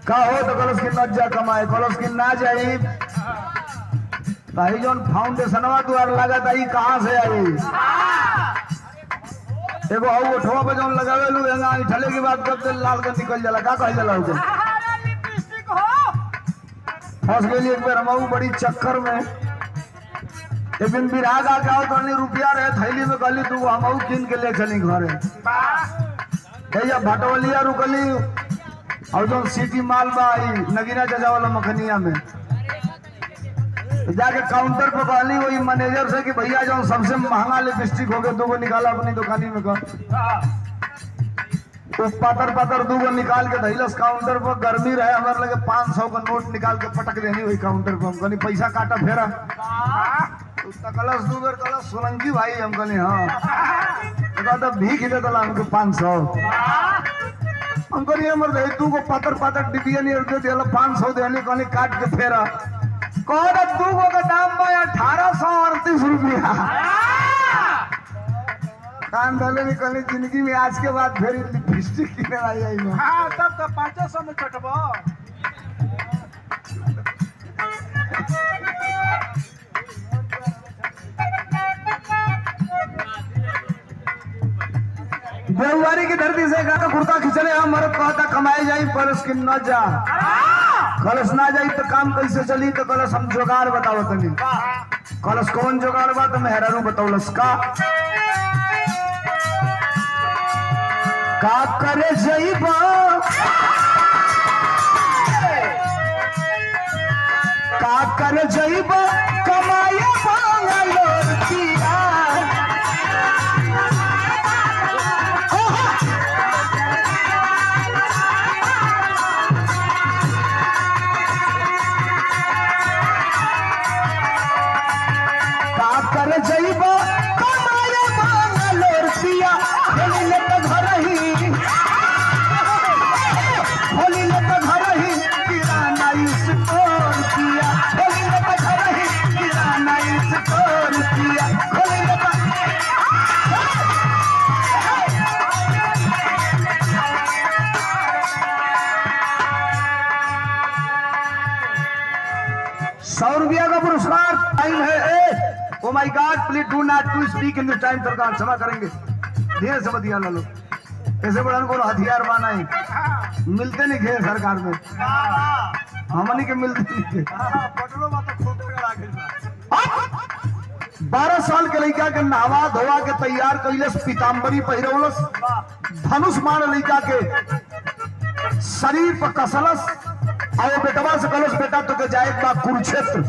का हो तो कलश की नज्जा कमाए कलश की ना जाई ताही जोन फाउंडेशनवा द्वार लगा ताही कहाँ से आई एगो हऊ उठवा पे जोन लगावे लू एंगा ठले की बात कब से लाल का निकल जाला का कहल जाला उके फंस गेली एक बार हमहू बड़ी चक्कर में एक दिन विराग आ जाओ तो रुपया रहे थैली में गली तू हमहू किन के ले चली घरे भैया भटवलिया रुकली और जो सिटी माल बा नगीना चाचा वाला मखनिया में जाके काउंटर पर कहली वही मैनेजर से कि भैया जो सबसे महंगा लिपस्टिक हो गया दूगो निकाला अपनी दुकानी में कर तो पातर पातर दूगो निकाल के धैलस काउंटर पर गर्मी रहे हमारे लगे 500 का नोट निकाल के पटक देनी वही काउंटर पर हम कहनी पैसा काटा फेरा कलश दूबर कलश सोलंकी भाई हम कहनी हाँ तो भीख दे दला हमको 500 हम कहनी हमर तू को पातर पातर डिबिया नहीं दे दिया 500 देनी कहनी काट के फेरा कौन दूगो का दाम बा 1838 रुपया कान डाले निकलने जिंदगी में आज के बाद फिर लिपस्टिक किने आई में हां तब तो 500 में कटबो देववारी की धरती से का कुर्ता खिंचले हम मर्द कहता कमाए जाई कलश की न जा कलश ना जाई तो काम कैसे चली तो कलश हम जुगाड़ बताओ तनी कलश कौन जुगाड़ बा तो मेहरारू बताओलस का करे जइबा का करे जइबा कमाए बांगलोर किया कर जइबा कमाए बांगलोर पिया होली ले तो घर ही किराना स्टोर किया होली ले तो घर ही किराना स्टोर किया होली ले तो ₹100 का पुरस्कार टाइम है oh my god please do not to speak in this time सरकार क्षमा करेंगे धीरे से बतिया लो ऐसे बड़ा को हथियार बना है मिलते नहीं घेर सरकार में हमनी के मिलते नहीं 12 साल के लड़का के नहवा धोवा के तैयार कैलस पीताम्बरी पहिरौलस धनुष मार लड़का के शरीर पर कसलस और बेटवा से कलश बेटा तो के जाए बा कुरुक्षेत्र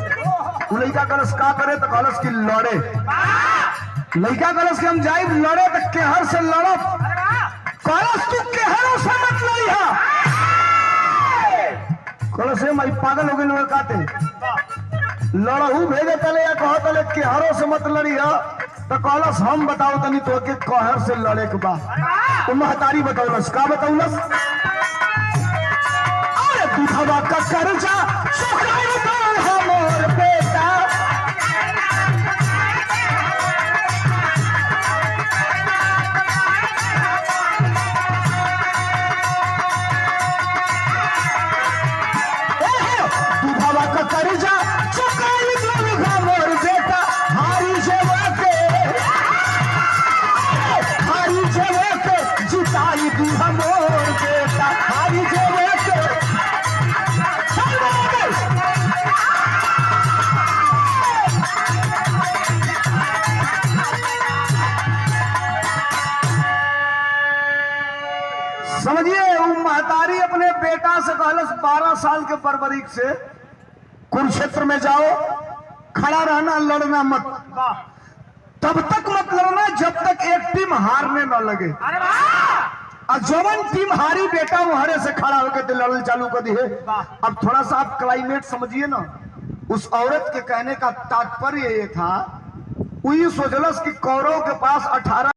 लड़का कलश का करे तो कलश की लड़े लड़का कलश के हम जाए लड़े तो केहर से लड़ब कलश तू केहरों से मत लड़िहा कलश से मैं पागल हो गए काते लड़हू भेजे तले या कहो तले केहरों से मत लड़िहा तो कलश हम बताओ तनी तो के कहर से लड़े के बा तो महतारी बताउलस का बताउलस अरे दूधवा का कर्जा चुकाई दो हमर बेटा दूधवा का कर्जा चुकाई दो हमर बेटा हारी जेवा के जिताई दू हमर बेटा हारी जेवा के समझिए वो महतारी अपने बेटा से कहलस 12 साल के परवरिश से कुरुक्षेत्र में जाओ खड़ा रहना लड़ना मत तब तक मत लड़ना जब तक एक टीम हारने न लगे और जवन टीम हारी बेटा वो हरे से खड़ा होकर लड़ल चालू कर दिए अब थोड़ा सा आप क्लाइमेट समझिए ना उस औरत के कहने का तात्पर्य ये था वही सोचलस कि कौरव के पास 18